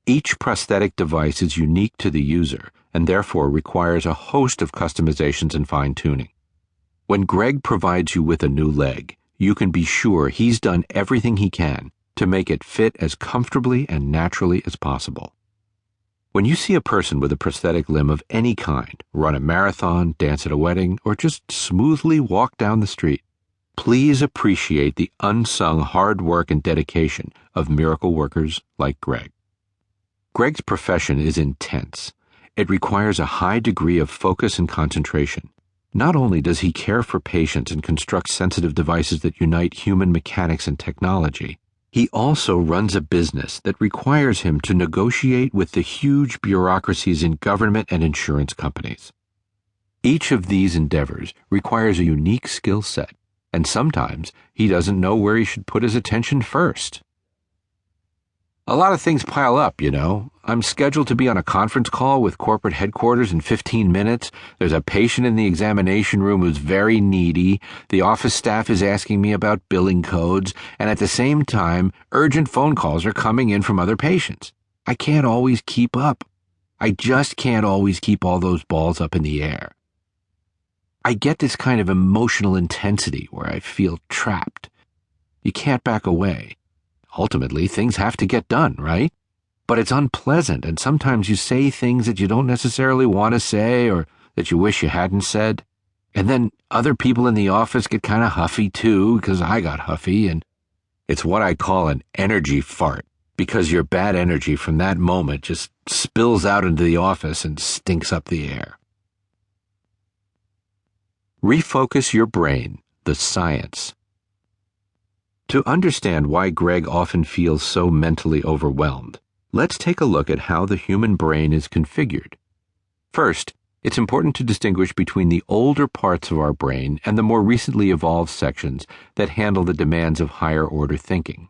Each prosthetic device is unique to the user and therefore requires a host of customizations and fine-tuning. When Greg provides you with a new leg, you can be sure he's done everything he can to make it fit as comfortably and naturally as possible. When you see a person with a prosthetic limb of any kind run a marathon, dance at a wedding, or just smoothly walk down the street, please appreciate the unsung hard work and dedication of miracle workers like Greg. Greg's profession is intense. It requires a high degree of focus and concentration. Not only does he care for patients and construct sensitive devices that unite human mechanics and technology, he also runs a business that requires him to negotiate with the huge bureaucracies in government and insurance companies. Each of these endeavors requires a unique skill set, and sometimes he doesn't know where he should put his attention first. A lot of things pile up, you know. I'm scheduled to be on a conference call with corporate headquarters in 15 minutes. There's a patient in the examination room who's very needy. The office staff is asking me about billing codes. And at the same time, urgent phone calls are coming in from other patients. I can't always keep up. I just can't always keep all those balls up in the air. I get this kind of emotional intensity where I feel trapped. You can't back away. Ultimately, things have to get done, right? But it's unpleasant, and sometimes you say things that you don't necessarily want to say or that you wish you hadn't said. And then other people in the office get kind of huffy too, because I got huffy, and it's what I call an energy fart, because your bad energy from that moment just spills out into the office and stinks up the air. Refocus your brain, the science. To understand why Greg often feels so mentally overwhelmed, let's take a look at how the human brain is configured. First, it's important to distinguish between the older parts of our brain and the more recently evolved sections that handle the demands of higher-order thinking.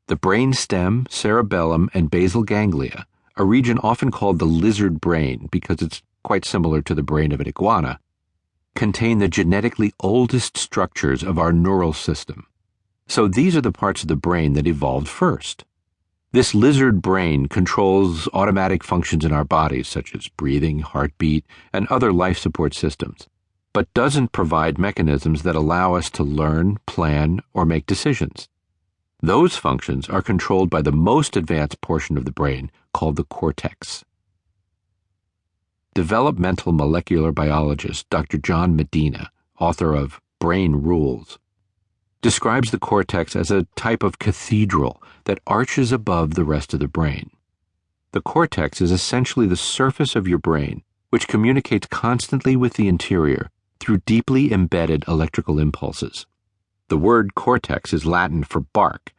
The brain stem, cerebellum, and basal ganglia, a region often called the lizard brain because it's quite similar to the brain of an iguana, contain the genetically oldest structures of our neural system. So these are the parts of the brain that evolved first. This lizard brain controls automatic functions in our bodies, such as breathing, heartbeat, and other life support systems, but doesn't provide mechanisms that allow us to learn, plan, or make decisions. Those functions are controlled by the most advanced portion of the brain, called the cortex. Developmental molecular biologist Dr. John Medina, author of Brain Rules, describes the cortex as a type of cathedral that arches above the rest of the brain. The cortex is essentially the surface of your brain, which communicates constantly with the interior through deeply embedded electrical impulses. The word cortex is Latin for bark,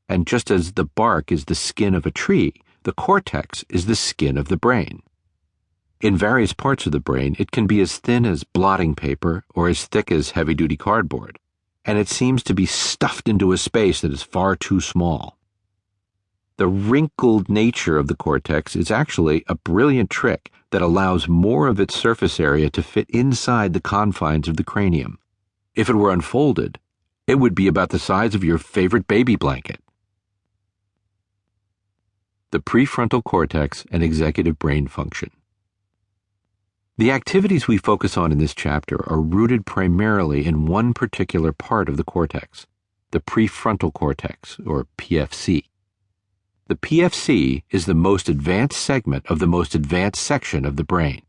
and just as the bark is the skin of a tree, the cortex is the skin of the brain. In various parts of the brain, it can be as thin as blotting paper or as thick as heavy-duty cardboard, and it seems to be stuffed into a space that is far too small. The wrinkled nature of the cortex is actually a brilliant trick that allows more of its surface area to fit inside the confines of the cranium. If it were unfolded, it would be about the size of your favorite baby blanket. The prefrontal cortex and executive brain function. The activities we focus on in this chapter are rooted primarily in one particular part of the cortex, the prefrontal cortex, or PFC. The PFC is the most advanced segment of the most advanced section of the brain.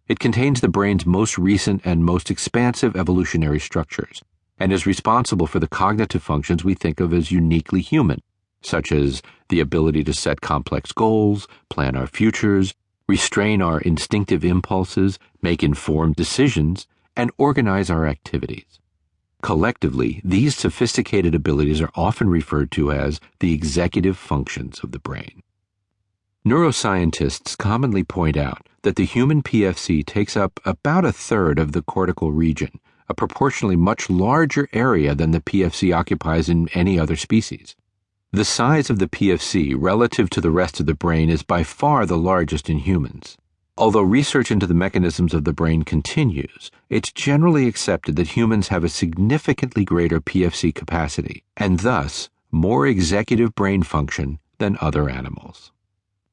It contains the brain's most recent and most expansive evolutionary structures, and is responsible for the cognitive functions we think of as uniquely human, such as the ability to set complex goals, plan our futures, restrain our instinctive impulses, make informed decisions, and organize our activities. Collectively, these sophisticated abilities are often referred to as the executive functions of the brain. Neuroscientists commonly point out that the human PFC takes up about a third of the cortical region, a proportionally much larger area than the PFC occupies in any other species. The size of the PFC relative to the rest of the brain is by far the largest in humans. Although research into the mechanisms of the brain continues, it's generally accepted that humans have a significantly greater PFC capacity, and thus more executive brain function than other animals.